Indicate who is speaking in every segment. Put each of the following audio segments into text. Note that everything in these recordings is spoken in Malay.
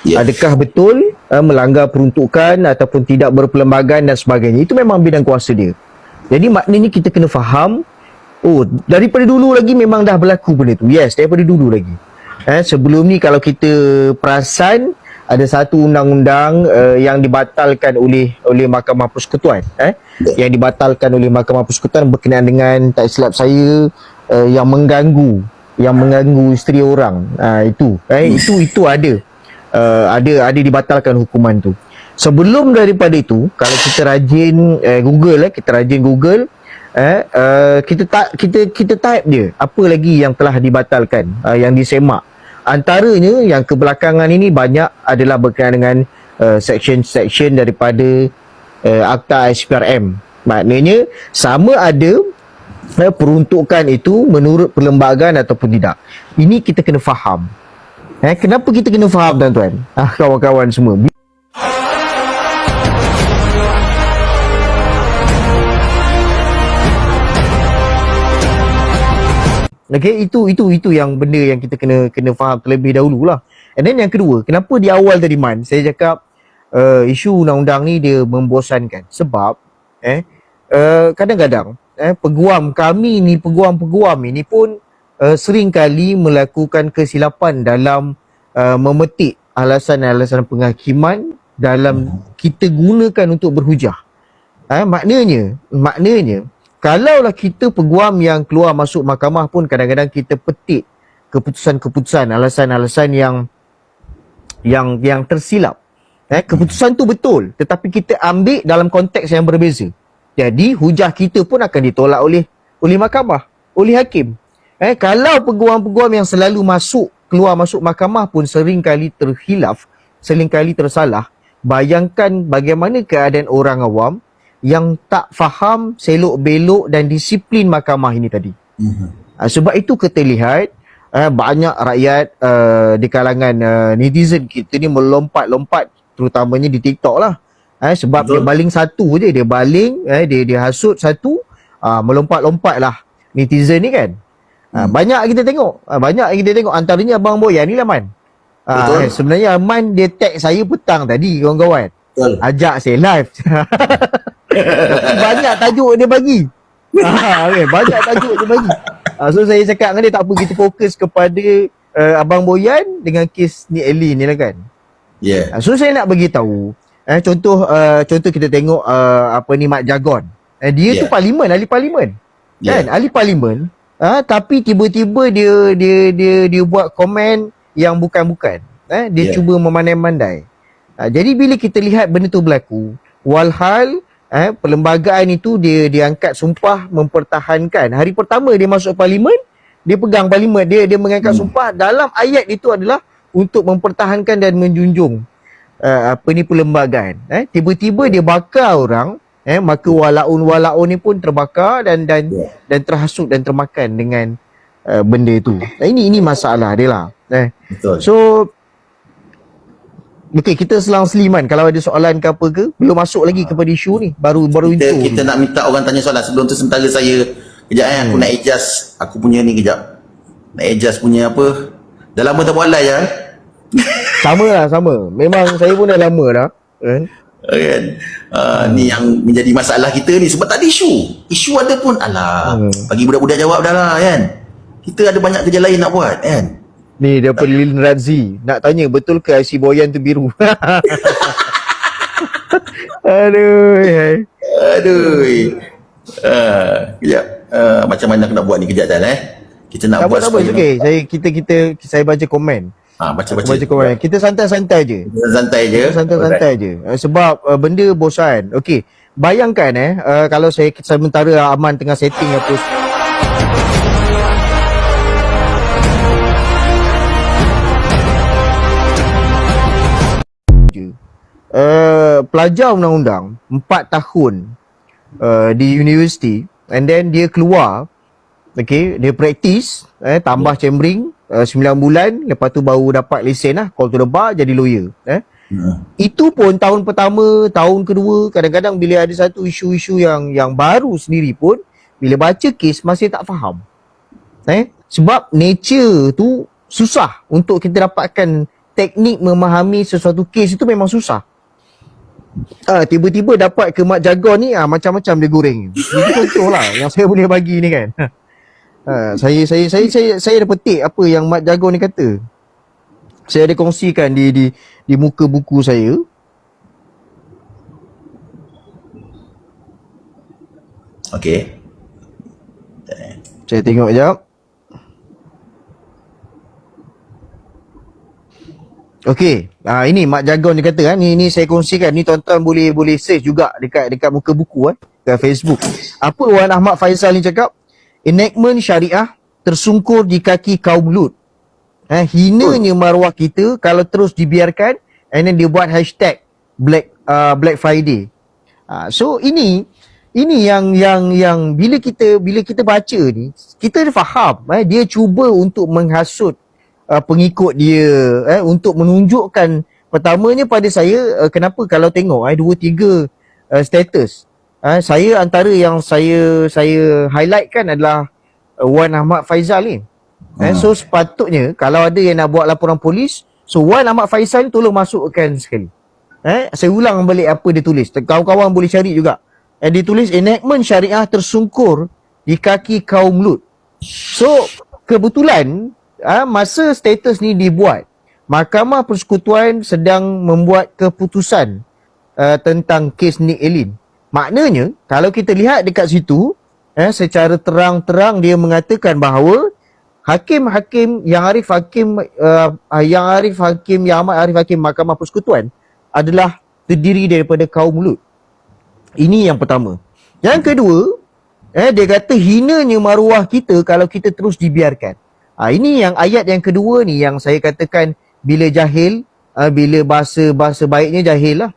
Speaker 1: Adakah betul melanggar peruntukan ataupun tidak berperlembagaan dan sebagainya. Itu memang bidang kuasa dia. Jadi maknanya kita kena faham, oh, daripada dulu lagi memang dah berlaku benda tu. Yes, daripada dulu lagi. Sebelum ni kalau kita perasan, ada satu undang-undang yang dibatalkan oleh Mahkamah Persekutuan, yang dibatalkan oleh Mahkamah Persekutuan berkenaan dengan, tak silap saya, yang mengganggu isteri orang. Itu ada dibatalkan hukuman tu. Sebelum daripada itu, kalau kita rajin Google, kita type dia apa lagi yang telah dibatalkan, yang disemak. Antaranya yang kebelakangan ini banyak adalah berkenaan dengan section-section daripada Akta SPRM. Maknanya sama ada peruntukan itu menurut perlembagaan ataupun tidak. Ini kita kena faham. Kenapa kita kena faham, tuan-tuan? Kawan-kawan semua. Okay, itu yang benda yang kita kena faham terlebih dahululah. And then yang kedua, kenapa di awal tadi saya cakap isu undang-undang ni dia membosankan. Sebab kadang-kadang peguam ini pun sering kali melakukan kesilapan dalam memetik alasan-alasan penghakiman dalam kita gunakan untuk berhujah. Maknanya kalaulah kita peguam yang keluar masuk mahkamah pun kadang-kadang kita petik keputusan-keputusan, alasan-alasan yang tersilap. Keputusan tu betul, tetapi kita ambil dalam konteks yang berbeza. Jadi hujah kita pun akan ditolak oleh mahkamah, oleh hakim. Kalau peguam-peguam yang selalu keluar masuk mahkamah pun sering kali terhilaf, sering kali tersalah, bayangkan bagaimana keadaan orang awam yang tak faham selok-belok dan disiplin mahkamah ini tadi. Sebab itu kita lihat banyak rakyat di kalangan netizen kita ni melompat-lompat, terutamanya di TikTok lah. Sebab betul, dia baling satu je, dia hasut satu, melompat-lompat lah netizen ni kan. Banyak kita tengok, antaranya Abang Boyan ni lah, Man. Sebenarnya Man dia tag saya petang tadi, kawan-kawan. Betul. Ajak saya live. Banyak tajuk dia bagi. Banyak tajuk dia bagi. So saya cakap dengan dia, tak apa, kita fokus kepada Abang Boyan dengan kes ni Ellie ni lah kan. So saya nak bagi tahu, contoh kita tengok Mak Jagon. Dia tu ahli parlimen. Kan, ahli parlimen. Tapi tiba-tiba dia buat komen yang bukan-bukan. Dia cuba memandai-mandai. Jadi bila kita lihat benda tu berlaku, walhal perlembagaan itu dia angkat sumpah mempertahankan. Hari pertama dia masuk parlimen, dia pegang parlimen, dia mengangkat sumpah dalam ayat itu adalah untuk mempertahankan dan menjunjung perlembagaan. Tiba-tiba dia bakar orang, maka walaun ni pun terbakar dan terhasut dan termakan dengan benda itu. Ini masalah dia lah.
Speaker 2: Betul.
Speaker 1: So okey, kita selang seliman kalau ada soalan ke apa ke, belum masuk lagi kepada isu ni, baru
Speaker 2: kita nak minta orang tanya soalan. Sebelum tu sementara saya kejap aku nak adjust aku punya ni kejap. Nak adjust punya apa? Dah lama tak buat live ya.
Speaker 1: Sama. Memang saya pun dah lama dah.
Speaker 2: Kan? Ni yang menjadi masalah kita ni sebab tak ada isu. Isu ada pun bagi budak-budak jawab dah lah kan. Kita ada banyak kerja lain nak buat kan.
Speaker 1: Ni daripada Lilin Razzi nak tanya, betul ke IC Boyan tu biru? Aduh.
Speaker 2: Kejap. Macam mana aku nak buat ni kejap dah Kita nak buat
Speaker 1: okey. Saya baca komen.
Speaker 2: Baca
Speaker 1: komen. Kita santai-santai je. Santai-santai je. Sebab benda bosan. Okey. Bayangkan kalau saya sementara Aman tengah setting apa pelajar undang-undang 4 tahun di universiti, and then dia keluar, dia praktis, tambah chambering 9 bulan, lepas tu baru dapat lesen lah, call to the bar, jadi lawyer. Itu pun tahun pertama, tahun kedua, kadang-kadang bila ada satu isu-isu yang baru sendiri pun, bila baca kes masih tak faham. Sebab nature tu susah untuk kita dapatkan teknik memahami sesuatu kes itu memang susah. Tiba-tiba dapat ke Mak Jagon ni, macam-macam dia goreng. Itu contoh lah yang saya boleh bagi ni kan. Saya ada petik apa yang Mak Jagon ni kata. Saya ada kongsikan di muka buku saya.
Speaker 2: Okey.
Speaker 1: Saya tengok sekejap. Okey, ini Mak Jagon dia kata kan, ni saya kongsikan, ni tuan-tuan boleh search juga dekat muka buku dekat Facebook. Apa Wan Ahmad Faisal ni cakap? Enactment syariah tersungkur di kaki kaum Lut. Hinanya maruah kita kalau terus dibiarkan, and then dia buat hashtag Black Friday. So ini yang bila kita baca ni, kita faham dia cuba untuk menghasut pengikut dia untuk menunjukkan, pertamanya pada saya, kenapa kalau tengok 2-3 status, saya antara yang saya highlight kan adalah Wan Ahmad Faisal ni. So sepatutnya kalau ada yang nak buat laporan polis, so Wan Ahmad Faisal ni tolong masukkan sekali. Saya ulang balik apa dia tulis, kawan-kawan boleh cari juga. Dia tulis enactment syariah tersungkur di kaki kaum Lut. So kebetulan masa status ni dibuat, Mahkamah Persekutuan sedang membuat keputusan tentang kes Nick Elin. Maknanya kalau kita lihat dekat situ, secara terang-terang dia mengatakan bahawa hakim-hakim yang Amat Arif Hakim Mahkamah Persekutuan adalah terdiri daripada kaum Lut. Ini yang pertama. Yang kedua, dia kata hinanya maruah kita kalau kita terus dibiarkan. Ini yang ayat yang kedua ni yang saya katakan, bila jahil, bila bahasa baiknya jahil lah.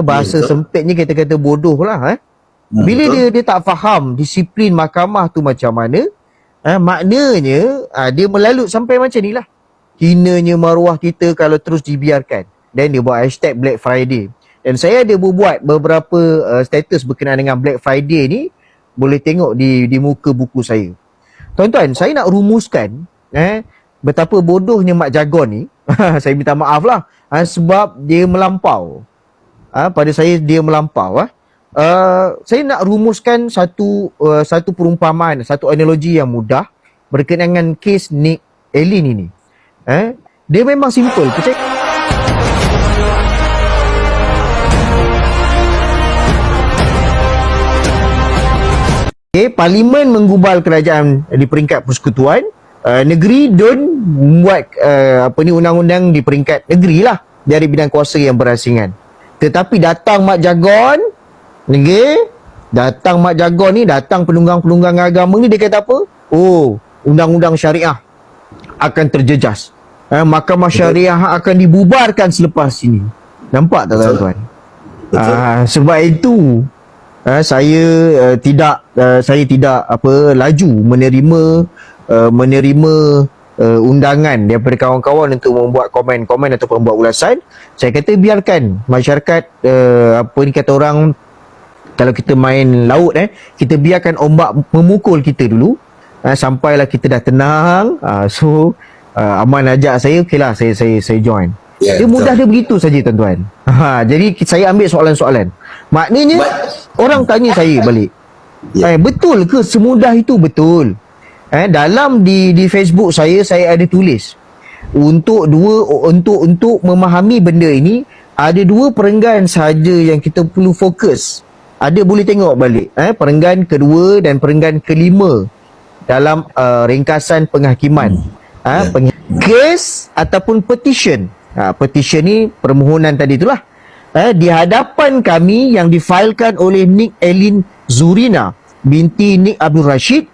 Speaker 1: Bahasa sempitnya kita kata bodoh lah. Bila dia tak faham disiplin mahkamah tu macam mana, maknanya dia melalut sampai macam ni lah. Hinanya maruah kita kalau terus dibiarkan. Dan dia buat hashtag Black Friday. Dan saya ada buat beberapa status berkenaan dengan Black Friday ni, boleh tengok di muka buku saya. Tuan-tuan, saya nak rumuskan betapa bodohnya Mak Jagon ni. Saya minta maaf lah, sebab dia melampau. Pada saya dia melampau. Saya nak rumuskan satu perumpamaan, satu analogi yang mudah berkenaan dengan kes Nick Elin ini. Dia memang simple. Parlimen menggubal kerajaan di peringkat persekutuan. Negeri buat undang-undang di peringkat negeri lah, dari bidang kuasa yang berasingan. Tetapi datang Mak Jagon, datang penunggang-penunggang agama ni, dia kata apa? Undang-undang syariah akan terjejas. Mahkamah syariah akan dibubarkan selepas ini. Nampak tak tuan-tuan? Sebab itu saya tidak laju menerima undangan daripada kawan-kawan untuk membuat komen-komen atau membuat ulasan. Saya kata biarkan masyarakat, kata orang, kalau kita main laut, kita biarkan ombak memukul kita dulu, sampailah kita dah tenang. Aman ajak saya, okeylah, saya join. Dia mudah dia begitu saja tuan-tuan. Jadi saya ambil soalan-soalan. Maknanya orang tanya saya balik, betul ke semudah itu? Betul. Dalam di Facebook saya ada tulis untuk memahami benda ini, ada 2 perenggan sahaja yang kita perlu fokus. Ada, boleh tengok balik perenggan kedua dan perenggan kelima dalam ringkasan penghakiman. Kes ataupun petition. Petition ni permohonan tadi itulah. Di hadapan kami yang difailkan oleh Nick Elin Zurina binti Nick Abdul Rashid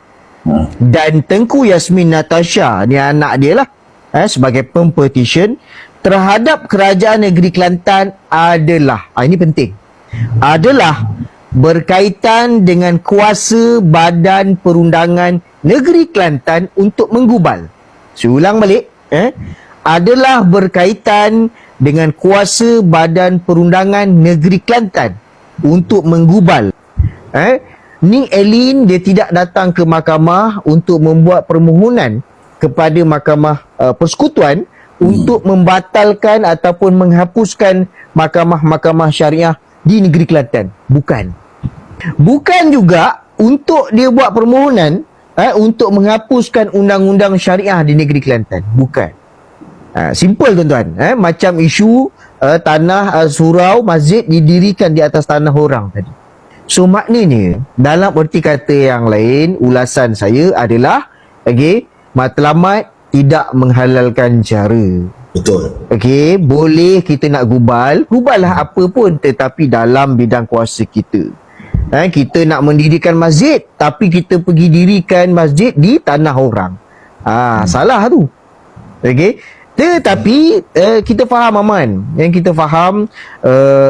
Speaker 1: dan Tengku Yasmin Natasha, ni anak dia lah, sebagai pempetition terhadap Kerajaan Negeri Kelantan adalah, ini penting, adalah berkaitan dengan kuasa Badan Perundangan Negeri Kelantan untuk menggubal. Saya ulang balik, adalah berkaitan dengan kuasa Badan Perundangan Negeri Kelantan untuk menggubal. Nick Elin dia tidak datang ke mahkamah untuk membuat permohonan kepada Mahkamah Persekutuan untuk membatalkan ataupun menghapuskan mahkamah-mahkamah syariah di negeri Kelantan. Bukan juga untuk dia buat permohonan untuk menghapuskan undang-undang syariah di negeri Kelantan. Bukan. Simple tuan-tuan. Macam isu tanah surau masjid didirikan di atas tanah orang tadi. So maknanya dalam erti kata yang lain, ulasan saya adalah matlamat tidak menghalalkan cara.
Speaker 2: Betul.
Speaker 1: Okey, boleh kita nak guballah apa pun, tetapi dalam bidang kuasa kita. Kita nak mendirikan masjid, tapi kita pergi dirikan masjid di tanah orang. Salah tu. Okey. Tetapi kita faham Aman, yang kita faham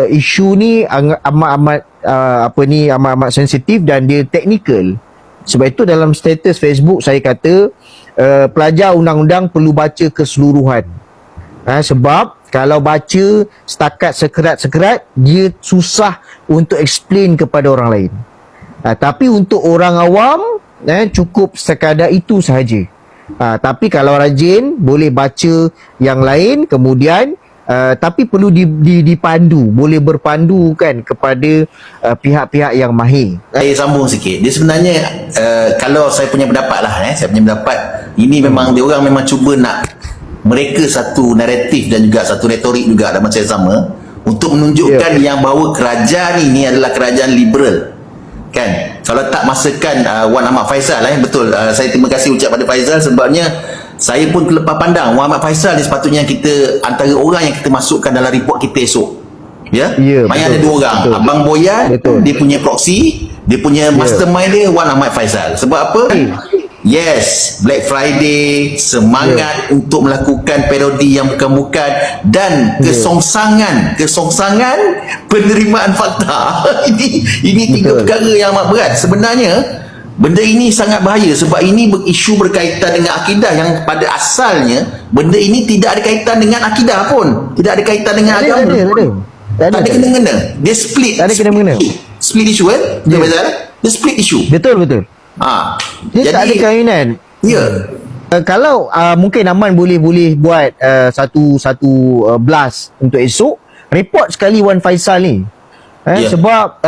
Speaker 1: isu ni amat sensitif dan dia teknikal. Sebab itu dalam status Facebook saya kata pelajar undang-undang perlu baca keseluruhan. Sebab kalau baca setakat sekerat-sekerat, dia susah untuk explain kepada orang lain. Tapi untuk orang awam, cukup sekadar itu sahaja. Tapi kalau rajin, boleh baca yang lain, kemudian tapi perlu dipandu, boleh berpandu kan kepada pihak-pihak yang mahir.
Speaker 2: Saya sambung sikit. Dia sebenarnya kalau saya punya pendapat lah, saya punya pendapat, ini memang dia orang memang cuba nak mereka satu naratif dan juga satu retorik juga dalam masa yang sama untuk menunjukkan yang bahawa kerajaan ini adalah kerajaan liberal. Kan? Kalau tak masakan Wan Ahmad Faisal, betul, saya terima kasih ucap pada Faizal, sebabnya saya pun terlepas pandang Wan Ahmad Faisal ni sepatutnya kita antara orang yang kita masukkan dalam report kita esok. Maksudnya ada dua orang, betul. Abang Boyan, betul. Dia punya proxy, dia punya mastermind dia Wan Ahmad Faisal. Sebab apa? Yes, Black Friday, semangat untuk melakukan parodi yang bukan-bukan dan kesongsangan penerimaan fakta. ini tiga perkara yang amat berat. Sebenarnya benda ini sangat bahaya sebab ini isu berkaitan dengan akidah yang pada asalnya benda ini tidak ada kaitan dengan akidah pun, tidak ada kaitan dengan agama. Tak ada kena-mengena. Dia split. Tak ada kena-mengena. Split isu Dia split isu.
Speaker 1: Betul. Dia tak ada kaitan. Kalau mungkin Aman boleh buat satu blast untuk esok, report sekali Wan Faisal ni. Sebab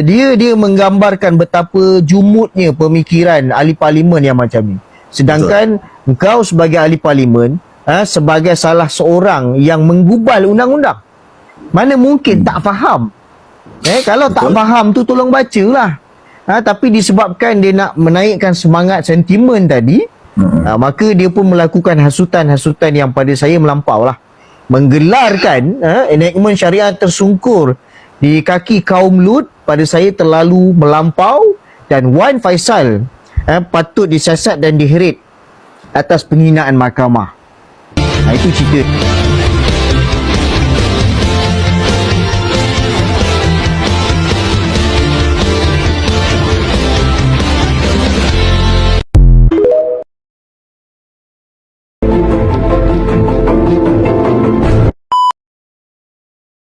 Speaker 1: dia menggambarkan betapa jumutnya pemikiran ahli parlimen yang macam ni. Sedangkan engkau sebagai ahli parlimen, sebagai salah seorang yang menggubal undang-undang, mana mungkin tak faham. Kalau tak faham tu tolong bacalah. Tapi disebabkan dia nak menaikkan semangat sentimen tadi, maka dia pun melakukan hasutan-hasutan yang pada saya melampau lah. Menggelarkan enactment syariah tersungkur di kaki kaum Lut pada saya terlalu melampau, dan Wan Faisal patut disiasat dan diheret atas penghinaan mahkamah. Itu cerita.